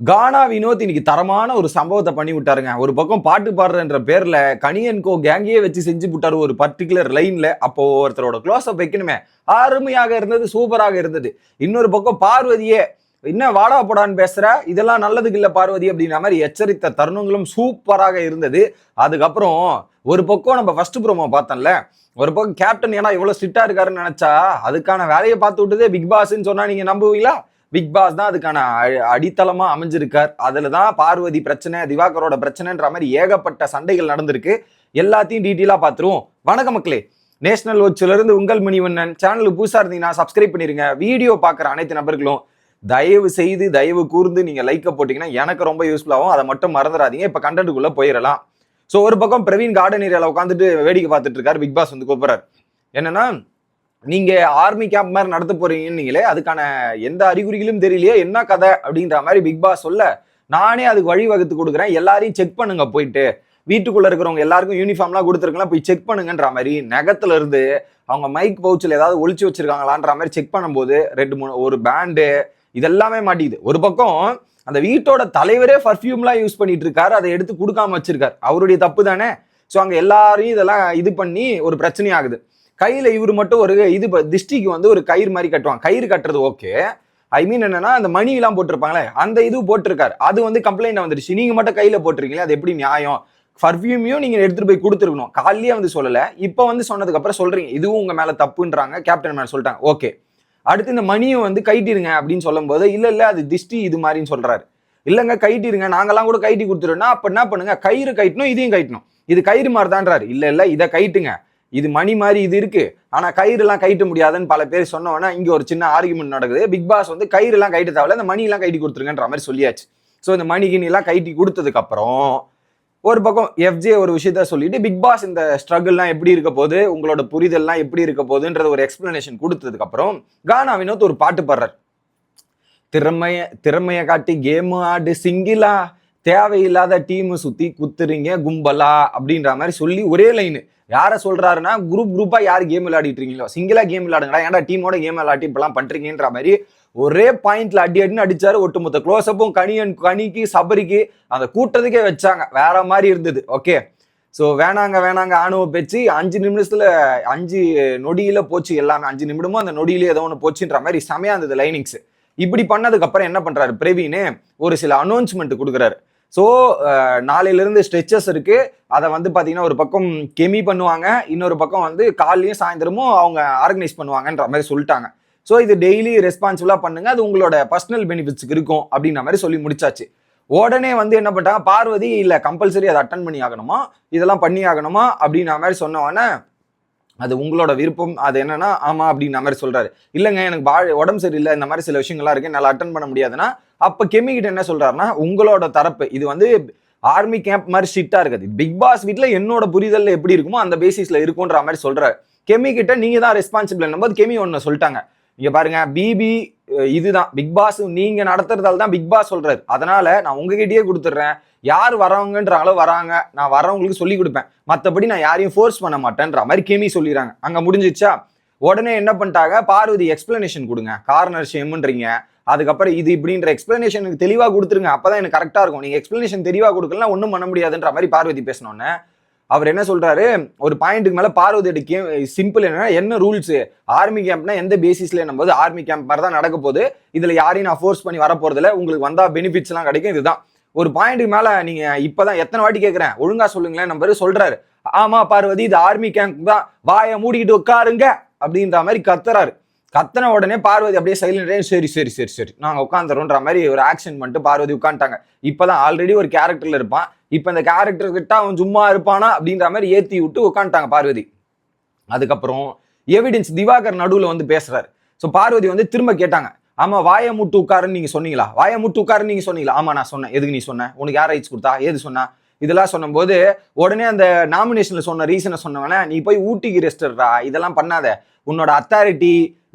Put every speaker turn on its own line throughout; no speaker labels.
கானா வினோத் இன்னைக்கு தரமான ஒரு சம்பவத்தை பண்ணி விட்டாருங்க. ஒரு பக்கம் பாட்டு பாடுறன்ற பேர்ல கனியன்கோ கேங்கையே வச்சு செஞ்சு விட்டாரு ஒரு பர்டிகுலர் லைன்ல. அப்போ ஒருத்தரோட க்ளோஸ் அப் வைக்கணுமே, அருமையாக இருந்தது, சூப்பராக இருந்தது. இன்னொரு பக்கம் பார்வதியே என்ன வாடா போடான்னு பேசுற, இதெல்லாம் நல்லதுக்கு இல்ல பார்வதி அப்படின்ற மாதிரி எச்சரித்த தருணங்களும் சூப்பராக இருந்தது. அதுக்கப்புறம் ஒரு பக்கம் நம்ம ஃபர்ஸ்ட் ப்ரோமோ பார்த்தோம்ல, ஒரு பக்கம் கேப்டன் ஏன்னா இவ்வளவு ஸ்ட்ரிக்டா இருக்காருன்னு நினைச்சா அதுக்கான வேலையை பார்த்து விட்டதே பிக் பாஸ்ன்னு சொன்னா நீங்க நம்புவீங்களா? பிக் பாஸ் தான் அதுக்கான அடித்தளமா அமைஞ்சிருக்கார். அதுலதான் பார்வதி பிரச்சனை, திவாகரோட பிரச்சனைன்ற மாதிரி ஏகப்பட்ட சண்டைகள் நடந்திருக்கு. எல்லாத்தையும் டீட்டெயிலா பார்த்துருவோம். வணக்கம் மக்களே, நேஷனல் வாட்ச்ல இருந்து உங்கள் மணிவண்ணன். சேனலுக்கு புதுசா இருந்தீங்கன்னா சப்ஸ்கிரைப் பண்ணிருங்க. வீடியோ பார்க்குற அனைத்து நபர்களும் தயவு செய்து தயவு கூர்ந்து நீங்க லைக்க போட்டீங்கன்னா எனக்கு ரொம்ப யூஸ்ஃபுல் ஆகும். அதை மட்டும் மறந்துடாதீங்க. இப்ப கண்டென்ட்டுக்குள்ள போயிடலாம். ஸோ ஒரு பக்கம் பிரவீன் கார்டன் ஏரியாவில் உட்காந்துட்டு வேடிக்கை பார்த்துட்டு இருக்காரு. பிக் பாஸ் வந்து கூப்பிடுறாரு. என்னன்னா, நீங்க ஆர்மி கேம்ப் மாதிரி நடத்த போறீங்கன்னு நீங்களே, அதுக்கான எந்த அறிகுறிகளும் தெரியலையே, என்ன கதை அப்படின்ற மாதிரி பிக் பாஸ் சொல்ல, நானே அதுக்கு வழி வகுத்து கொடுக்குறேன், எல்லாரையும் செக் பண்ணுங்க போயிட்டு, வீட்டுக்குள்ள இருக்கிறவங்க எல்லாருக்கும் யூனிஃபார்ம்லாம் கொடுத்துருக்கலாம், போய் செக் பண்ணுங்கன்ற மாதிரி நகத்துல இருந்து அவங்க மைக் பவுச்சில் ஏதாவது ஒழிச்சு வச்சிருக்காங்களான்ற மாதிரி செக் பண்ணும்போது 2-3 ஒரு பேண்டு இதெல்லாமே மாட்டிக்குது. ஒரு பக்கம் அந்த வீட்டோட தலைவரே பர்ஃபியூம்லாம் யூஸ் பண்ணிட்டு இருக்காரு, அதை எடுத்து கொடுக்காம வச்சிருக்காரு. அவருடைய தப்பு தானே. ஸோ அங்க எல்லாரையும் இதெல்லாம் இது பண்ணி ஒரு பிரச்சனை ஆகுது. கையில இவர் மட்டும் ஒரு இது திஷ்டிக்கு வந்து ஒரு கயிறு மாதிரி கட்டுவாங்க. கயிறு கட்டுறது ஓகே, ஐ மீன் என்னன்னா அந்த மணி எல்லாம் போட்டிருப்பாங்களே அந்த இது போட்டிருக்காரு. அது வந்து கம்ப்ளைண்ட் வந்துருச்சு. நீங்க மட்டும் கையில போட்டிருக்கீங்களா, அது எப்படி நியாயம்? பர்ஃபியூமையும் நீங்க எடுத்துட்டு போய் கொடுத்துருக்கணும். காலையிலேயே வந்து சொல்லல, இப்ப வந்து சொன்னதுக்கு அப்புறம் சொல்றீங்க இதுவும் உங்க மேல தப்புன்றாங்க. கேப்டன் மேல சொல்லிட்டாங்க. ஓகே, அடுத்து இந்த மணியும் வந்து கைட்டிருங்க அப்படின்னு சொல்லும் போது இல்ல அது திஷ்டி இது மாதிரின்னு சொல்றாரு. இல்லங்க கைட்டிருங்க, நாங்கெல்லாம் கூட கைட்டி கொடுத்துருன்னா அப்ப என்ன பண்ணுங்க, கயிறு கைட்டணும், இதையும் கைட்டணும். இது கயிறு மாதிரி தான்றாரு. இல்ல இதை கைட்டுங்க, இது மணி மாதிரி இது இருக்கு, ஆனா கயிறு எல்லாம் கைட்ட முடியாதுன்னு பல பேர் சொன்னோன்னா இங்க ஒரு சின்ன ஆர்குமெண்ட் நடக்குது. பிக் பாஸ் வந்து கயிறு எல்லாம் கைட்ட தேவையில்ல, இந்த மணி எல்லாம் கைட்டி கொடுத்துருங்கன்ற மாதிரி சொல்லியாச்சு. ஸோ இந்த மணிகினி எல்லாம் கைட்டி கொடுத்ததுக்கு அப்புறம் ஒரு பக்கம் எஃப்ஜே ஒரு விஷயத்த சொல்லிட்டு பிக் பாஸ் இந்த ஸ்ட்ரகிள்லாம் எப்படி இருக்க போகுது, உங்களோட புரிதல்லாம் எப்படி இருக்க போகுதுன்றது ஒரு எக்ஸ்பிளனேஷன் கொடுத்ததுக்கு அப்புறம் கானா வினோத் ஒரு பாட்டு பாடுறார். திறமைய காட்டி கேம் ஆடு சிங்கிளா, தேவையில்லாத டீம் சுத்தி குத்துறீங்க கும்பலா அப்படின்ற மாதிரி சொல்லி ஒரே லைனு. யார சொல்றாருன்னா, குரூப்பா யாரு கேம் விளையாடிட்டு இருக்கீங்களோ சிங்கிளா கேம் விளையாடுங்களா, ஏன்டா டீமோட கேம் விளையாட்டி இப்பெல்லாம் பண்றீங்கன்ற மாதிரி ஒரே பாயிண்ட்ல அடின்னு அடிச்சாரு. ஒட்டுமொத்த க்ளோஸ்அப்பும் கனிக்கு சபரிக்கு அந்த கூட்டத்துக்கே வச்சாங்க. வேற மாதிரி இருந்தது. ஓகே, ஸோ வேணாங்க ஆணுவ பேச்சு 5 நிமிஷத்துல 5 நொடியில போச்சு எல்லாமே. 5 நிமிடமும் அந்த நொடியில ஏதோ ஒன்று போச்சுன்ற மாதிரி செமையா இருந்தது லைனிங்ஸ். இப்படி பண்ணதுக்கு அப்புறம் என்ன பண்றாரு பிரவீன், ஒரு சில அனௌன்ஸ்மெண்ட் கொடுக்குறாரு. ஸோ நாளையிலிருந்து ஸ்ட்ரெச்சஸ் இருக்கு, அதை வந்து பார்த்தீங்கன்னா ஒரு பக்கம் கெமி பண்ணுவாங்க, இன்னொரு பக்கம் வந்து காலையும் சாயந்தரமும் அவங்க ஆர்கனைஸ் பண்ணுவாங்கன்ற மாதிரி சொல்லிட்டாங்க. ஸோ இது டெய்லி ரெஸ்பான்சிபிளா பண்ணுங்க, அது உங்களோட பர்சனல் பெனிஃபிட்ஸ்க்கு இருக்கும் அப்படின்ற மாதிரி சொல்லி முடிச்சாச்சு. உடனே வந்து என்ன பண்ணிட்டாங்க, பார்வதி இல்லை கம்பல்சரி அதை அட்டன் பண்ணி ஆகணுமா, இதெல்லாம் பண்ணி ஆகணுமா அப்படின்ற மாதிரி சொன்னவொடனே அது உங்களோட விருப்பம், அது என்னன்னா ஆமா அப்படின்ற மாதிரி சொல்றாரு. இல்லைங்க எனக்கு உடம்பு சரியில்லை, இந்த மாதிரி சில விஷயங்கள்லாம் இருக்கு, என்னால் அட்டன் பண்ண முடியாதுன்னா அப்ப கெமி கிட்ட என்ன சொல்றாருன்னா, உங்களோட தரப்பு இது வந்து ஆர்மி கேம்ப் மாதிரி ஸ்ட்ரிக்டா இருக்காது, பிக் பாஸ் வீட்ல என்னோட புரிதல் எப்படி இருக்குமோ அந்த பேசிஸ்ல இருக்கும்ன்ற மாதிரி சொல்றாரு. கெமி கிட்ட நீங்க தான் ரெஸ்பான்சிபிள் என்னும்போது கெமி ஒன்னு சொல்லிட்டாங்க, இங்க பாருங்க பிபி இதுதான் பிக் பாஸ் நீங்க நடத்துறதால தான் பிக் பாஸ் சொல்றாரு, அதனால நான் உங்ககிட்டயே கொடுத்துட்றேன், யார் வரவங்கன்றாங்களோ வராங்க, நான் வரவங்களுக்கு சொல்லி கொடுப்பேன், மற்றபடி நான் யாரையும் ஃபோர்ஸ் பண்ண மாட்டேன்ற மாதிரி கெமி சொல்லிடுறாங்க. அங்க முடிஞ்சிச்சா? உடனே என்ன பண்ணிட்டாங்க, பார்வதி எக்ஸ்பிளனேஷன் கொடுங்க, கார்னர் ஷேம்ன்றீங்க, அதுக்கப்புறம் இது இப்படின்ற எக்ஸ்பிளனேஷன் தெளிவா கொடுத்துருங்க, அப்பதான் எனக்கு கரெக்டா இருக்கும், நீங்க எக்ஸ்பிளனேஷன் தெளிவா கொடுக்கலாம் ஒன்றும் பண்ண முடியாதுன்ற மாதிரி பார்வதி பேசணும்னு அவர் என்ன சொல்றாரு, ஒரு பாயிண்ட்டுக்கு மேல பார்வதி சிம்பிள் என்ன ரூல்ஸ், ஆர்மி கேம்ப்னா எந்த பேசிஸ்ல என்னும்போது ஆர்மி கேம்ப் மாதிரி தான் நடக்க போகுது, இதுல யாரையும் நான் ஃபோர்ஸ் பண்ணி வர போறதில்ல, உங்களுக்கு வந்தா பெனிஃபிட்ஸ் எல்லாம் கிடைக்கும், இதுதான். ஒரு பாயிண்ட்டுக்கு மேல நீங்க இப்பதான் எத்தனை வாட்டி கேட்கிறேன் ஒழுங்கா சொல்லுங்களேன் நம்பரு சொல்றாரு. ஆமா பார்வதி இது ஆர்மி கேம்ப் தான், வாயை மூடிக்கிட்டு உட்காருங்க அப்படின்ற மாதிரி கத்துறாரு. கத்தனை உடனே பார்வதி அப்படியே சைலண்ட், சரி நாங்க உட்காந்துறோன்ற மாதிரி ஒரு ஆக்ஷன் பண்ணிட்டு பார்வதி உட்காந்துட்டாங்க. இப்பதான் ஆல்ரெடி ஒரு கேரக்டர்ல இருப்பான், இப்ப இந்த கேரக்டர் கிட்ட அவன் சும்மா இருப்பானா அப்படின்ற மாதிரி ஏத்தி விட்டு உட்காந்துட்டாங்க பார்வதி. அதுக்கப்புறம் எவிடன்ஸ் திவாகர் நடுவுல வந்து பேசுறாரு. ஸோ பார்வதி வந்து திரும்ப கேட்டாங்க, ஆமா வாயை முட்டு உட்காருன்னு நீங்க சொன்னீங்களா, வாயை முட்டு உட்காருன்னு நீங்க சொன்னீங்களா, ஆமா நான் சொன்னேன், எதுக்கு நீ சொன்ன, உனக்கு யார் ரைட்ஸ் கொடுத்தா, ஏது சொன்னா, இதெல்லாம் சொன்னும் போது உடனே அந்த நாமினேஷன்ல சொன்ன ரீசனை சொன்னவன, நீ போய் ஊட்டிக்கு ரெஸ்டர்டா, இதெல்லாம் பண்ணாத, உன்னோட அத்தாரிட்டி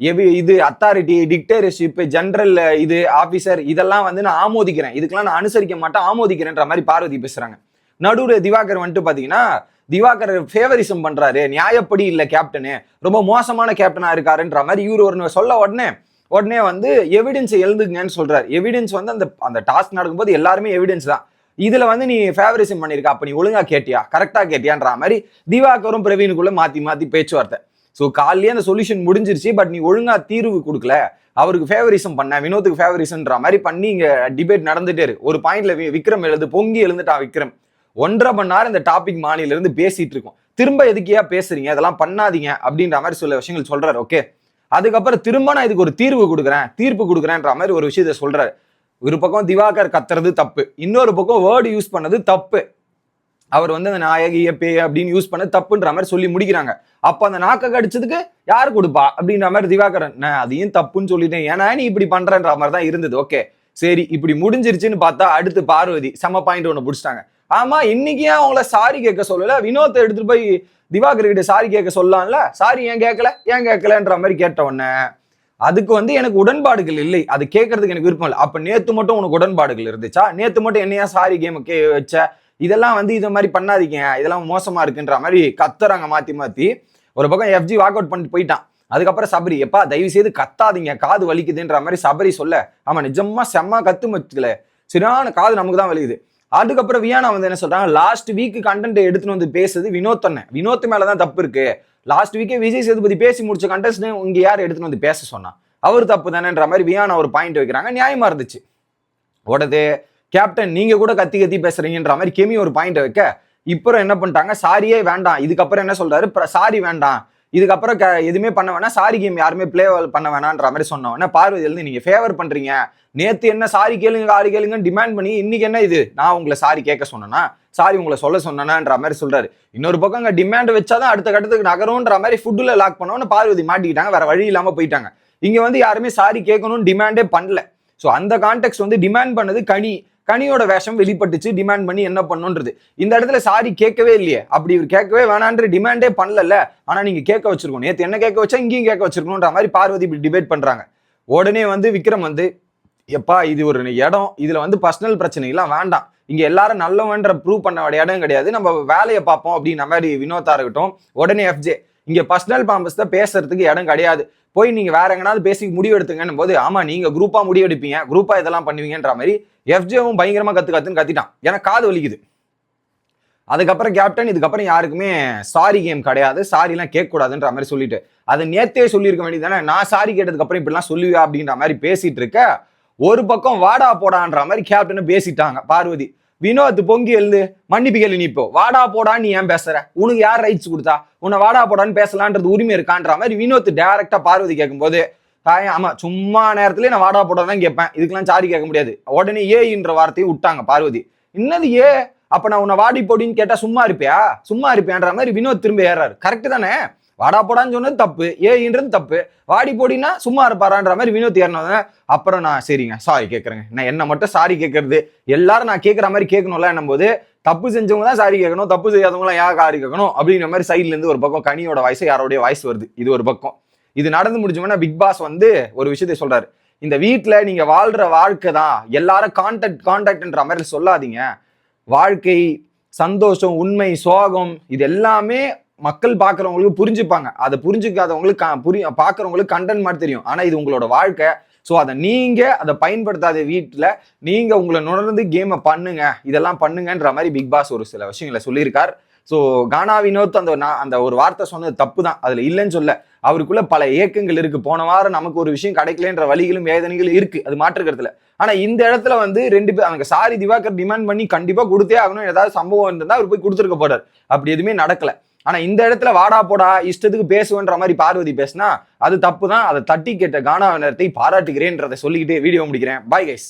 இது அத்தாரிட்டி டிக்டேட்டர்ஷிப் ஜெனரல் இது ஆபீசர் இதெல்லாம் வந்து நான் ஆமோதிக்கிறேன், இதுக்கெல்லாம் நான் அனுசரிக்க மாட்டேன் ஆமோதிக்கிறேன்ற மாதிரி பார்வதி பேசுறாங்க. நடுவுல திவாகர் வந்துட்டு பாத்தீங்கன்னா திவாகர் ஃபேவரிசம் பண்றாரு, நியாயப்படி இல்ல கேப்டனு, ரொம்ப மோசமான கேப்டனா இருக்காருன்ற மாதிரி இவரு ஒரு சொல்ல உடனே உடனே வந்து எவிடன்ஸ் எழுதுங்கன்னு சொல்றாரு. எவிடன்ஸ் வந்து அந்த அந்த டாஸ்க் நடக்கும்போது எல்லாருமே எவிடன்ஸ் தான். இதுல வந்து நீ ஃபேவரிசம் பண்ணிருக்க, அப்ப நீ ஒழுங்கா கேட்டியா, கரெக்டா கேட்டியான்ற மாதிரி திவாகரும் பிரவீனுக்குள்ள மாத்தி மாத்தி பேச்சுவார்த்தை. ஸோ காலையே அந்த சொல்யூஷன் முடிஞ்சிருச்சு, பட் நீ ஒழுங்கா தீர்வு கொடுக்கல, அவருக்கு ஃபேவரிசம் பண்ண, வினோத்துக்கு ஃபேவரிசம்ன்ற மாதிரி பண்ணி இங்க டிபேட் நடந்துட்டே இருக்கு. ஒரு பாயிண்ட்ல விக்ரம் பொங்கி எழுந்துட்டான் விக்ரம். 1.5 மணி நேரம் இந்த டாபிக் மாநில இருந்து பேசிட்டு இருக்கோம். திரும்ப எதுக்கியா பேசுறீங்க, இதெல்லாம் பண்ணாதீங்க அப்படின்ற மாதிரி சில விஷயங்கள் சொல்றாரு. ஓகே, அதுக்கப்புறம் திரும்ப நான் இதுக்கு ஒரு தீர்ப்பு கொடுக்குறேன்ற மாதிரி ஒரு விஷயத்த சொல்றாரு. ஒரு பக்கம் திவாகர் கத்துறது தப்பு, இன்னொரு பக்கம் வேர்டு யூஸ் பண்ணது தப்பு. அவர் வந்து அந்த நாயகி பே அப்படின்னு யூஸ் பண்ண தப்புன்ற மாதிரி சொல்லி முடிக்கிறாங்க. அப்ப அந்த நாக்க கடிச்சதுக்கு யாரு கொடுப்பா அப்படின்ற மாதிரி திவாகரன் அதையும் தப்புன்னு சொல்லிட்டேன், ஏன்னா நீ இப்படி பண்றன்ற மாதிரி தான் இருந்தது. ஓகே சரி, இப்படி முடிஞ்சிருச்சுன்னு பார்த்தா அடுத்து பார்வதி செம பாயிண்ட் ஒன்று பிடிச்சிட்டாங்க. ஆமா, இன்னைக்கு ஏன் அவங்கள சாரி கேட்க சொல்லல, வினோத்தை எடுத்துட்டு போய் திவாகர் கிட்ட சாரி கேட்க சொல்லலாம்ல, சாரி ஏன் கேட்கலன்ற மாதிரி கேட்ட உடனே அதுக்கு வந்து எனக்கு உடன்பாடுகள் இல்லை, அது கேட்கறதுக்கு எனக்கு விருப்பம் இல்லை. அப்ப நேத்து மட்டும் உனக்கு உடன்பாடுகள் இருந்துச்சா, நேத்து மட்டும் என்னையா சாரி கேம் வச்ச, இதெல்லாம் வந்து இதை மாதிரி பண்ணாதீங்க, இதெல்லாம் மோசமா இருக்குன்ற மாதிரி கத்துறாங்க மாத்தி மாத்தி. ஒரு பக்கம் எஃப்ஜி வாக் அவுட் பண்ணிட்டு போயிட்டான். அதுக்கப்புறம் சபரி, எப்பா தயவு செய்து கத்தாதீங்க, காது வலிக்குதுன்ற மாதிரி சபரி சொல்ல, ஆமா நிஜமா செம்ம கத்து மச்சுக்கல, சரியான காது நமக்கு தான் வலிக்குது. அதுக்கப்புறம் வியானா வந்து என்ன சொல்றாங்க, லாஸ்ட் வீக் கண்டென்ட் எடுத்துன்னு வந்து பேசுறது வினோத் மேலதான் தப்பு இருக்கு. லாஸ்ட் வீக்கே விஜய் சேதுபதி பேசி முடிச்ச கண்டென்ட் இங்க யார் எடுத்துன்னு வந்து பேச சொன்னா, அவர் தப்பு தானேன்ற மாதிரி வியானா ஒரு பாயிண்ட் வைக்கிறாங்க. நியாயமா இருந்துச்சு. உடனே கேப்டன் நீங்க கூட கத்தி பேசுறீங்கன்ற மாதிரி கெமி ஒரு பாயிண்ட் வைக்க, இப்போ என்ன பண்ணிட்டாங்க, சாரியே வேண்டாம், இதுக்கப்புறம் என்ன சொல்றாரு, சாரி வேண்டாம், இதுக்கப்புறம் எதுவுமே பண்ண வேணாம், சாரி கேம் யாருமே பிளே பண்ண வேணான்ற மாதிரி சொன்னோன்னா பார்வதி எழுந்து நீங்க ஃபேவர் பண்றீங்க, நேத்து என்ன சாரி கேளுங்கன்னு டிமாண்ட் பண்ணி இன்னைக்கு என்ன இது, நான் உங்களை சாரி கேட்க சொன்னேன்னா, சாரி உங்களை சொல்ல சொன்னேன்ற மாதிரி சொல்றாரு. இன்னொரு பக்கம் அங்க டிமாண்ட் வச்சாதான் அடுத்த கட்டத்துக்கு நகரும்ன்ற மாதிரி ஃபுட்டுல லாக் பண்ணோன்னு பார்வதி மாட்டிக்கிட்டாங்க, வேற வழி இல்லாம போயிட்டாங்க. இங்க வந்து யாருமே சாரி கேட்கணும்னு டிமாண்டே பண்ணல. ஸோ அந்த கான்டெக்ட் வந்து டிமாண்ட் பண்ணது கனியோட வேஷம் வெளிப்பட்டுச்சு, டிமாண்ட் பண்ணி என்ன பண்ணுன்றது. இந்த இடத்துல சாரி கேட்கவே இல்லையே, அப்படி இவர் கேட்கவே வேணான்ற டிமாண்டே பண்ணல, ஆனா நீங்க கேட்க வச்சிருக்கணும், நேத்து என்ன கேட்க வச்சா இங்கேயும் கேட்க வச்சிருக்கணும்ன்ற மாதிரி பார்வதி இப்படி டிபேட் பண்றாங்க. உடனே வந்து விக்ரம் வந்து, எப்பா இது ஒரு இடம், இதுல வந்து பர்சனல் பிரச்சனை எல்லாம் வேண்டாம், இங்க எல்லாரும் நல்லவன்ற ப்ரூவ் பண்ண இடம் கிடையாது, நம்ம வேலையை பார்ப்போம் அப்படின்ற மாதிரி வினோதா இருக்கட்டும். உடனே எஃப்ஜே, இங்க பர்சனல் பாம்பஸ் தான் பேசுறதுக்கு இடம் கிடையாது, போய் நீங்க வேற எங்கனாவது பேசி முடிவு எடுத்துங்கன்னு போது, ஆமா நீங்க குரூப்பா முடிவு எடுப்பீங்க, குரூப்பா இதெல்லாம் பண்ணுவீங்கன்ற மாதிரி எஃப்ஜேவும் பயங்கரமா கத்துன்னு கத்திட்டான், ஏன்னா காது வலிக்குது. அதுக்கப்புறம் கேப்டன் இதுக்கப்புறம் யாருக்குமே சாரி கேம் கிடையாது, சாரி எல்லாம் கேட்க கூடாதுன்ற மாதிரி சொல்லிட்டு, அது நேத்தே சொல்லியிருக்க வேண்டியதானே, நான் சாரி கேட்டதுக்கு அப்புறம் இப்படிலாம் சொல்லுவியா அப்படின்ற மாதிரி பேசிட்டு இருக்க, ஒரு பக்கம் வாடா போடான்ற மாதிரி கேப்டனை பேசிட்டாங்க பார்வதி. வினோத் பொங்கி எழுந்து மன்னிப்பு கேள்வி, நீ இப்போ வாடா போடான்னு நீ ஏன் பேசுற, உனக்கு யார் ரைட்ஸ் கொடுத்தா, உன்னை வாடா போடான்னு பேசலான்றது உரிமை இருக்கான்ற மாதிரி வினோத் டைரக்டா பார்வதி கேட்கும்போது, ஆமா சும்மா நேரத்துல நான் வாடா போடா தான் கேட்பேன், இதுக்கெல்லாம் சாரி கேட்க முடியாது. உடனே ஏன்ற வார்த்தையை விட்டாங்க பார்வதி. என்னது ஏ, அப்ப நான் உன்னை வாடி போடின்னு கேட்டா சும்மா இருப்பியான்ற மாதிரி வினோத் திரும்ப ஏறாரு. கரெக்ட் தானே, வாடா போடான்னு சொன்னது தப்பு, ஏன்றது தப்பு, வாடி போடினா சும்மா இருப்பாரான்ற மாதிரி வினோத் ஏறினது. அப்புறம் நான் சரிங்க சாரி கேட்கறேங்க, நான் என்ன மட்டும் சாரி கேட்கறது, எல்லாரும் நான் கேட்கற மாதிரி கேட்கணும்ல என்னும் போது, தப்பு செஞ்சவங்க தான் சாரி கேட்கணும், தப்பு செய்யாதவங்களாம் யார் சாரி கேட்கணும் அப்படின்ற மாதிரி சைட்ல இருந்து ஒரு பக்கம் கனியோட வாய்ஸ் யாரோடைய வாய்ஸ் வருது. இது ஒரு பக்கம். இது நடந்து முடிஞ்சோம்னா பிக் பாஸ் வந்து ஒரு விஷயத்தை சொல்றாரு, இந்த வீட்டுல நீங்க வாழ்ற வாழ்க்கை தான் எல்லாரும் கான்டாக்ட்ன்ற மாதிரி சொல்லாதீங்க, வாழ்க்கை சந்தோஷம் உண்மை சோகம் இது எல்லாமே மக்கள் பாக்குறவங்களுக்கு புரிஞ்சுப்பாங்க, அதை புரிஞ்சுக்காதவங்களுக்கு பாக்குறவங்களுக்கு கண்டென்ட் மாதிரி தெரியும், ஆனா இது உங்களோட வாழ்க்கை. ஸோ அதை பயன்படுத்தாத வீட்டுல நீங்க உங்களை நுணர்ந்து கேமை பண்ணுங்க, இதெல்லாம் பண்ணுங்கன்ற மாதிரி பிக் பாஸ் ஒரு சில விஷயங்களை சொல்லியிருக்கார். ஸோ கானா வினோத் அந்த ஒரு வார்த்தை சொன்னது தப்பு தான், அதுல இல்லைன்னு சொல்ல, அவருக்குள்ள பல ஏக்கங்கள் இருக்கு, போன வாரம் நமக்கு ஒரு விஷயம் கிடைக்கலன்ற வழிகளும் வேதனைகளும் இருக்கு, அது மாற்றுக்கிறதுல. ஆனா இந்த இடத்துல வந்து ரெண்டு பேர் அவங்க சாரி திவாகர் டிமாண்ட் பண்ணி கண்டிப்பா கொடுத்தே ஆகணும், ஏதாவது சம்பவம் இருந்தா அவர் போய் கொடுத்துருக்க போறாரு, அப்படி எதுவுமே நடக்கல. ஆனா இந்த இடத்துல வாடா போடா இஷ்டத்துக்கு பேசுவேன்ற மாதிரி பார்வதி பேசினா அது தப்பு தான், அதை தட்டி கேட்ட கானா நேரத்தை பாராட்டுகிறேன்றதை சொல்லிக்கிட்டே வீடியோ முடிக்கிறேன். Bye guys.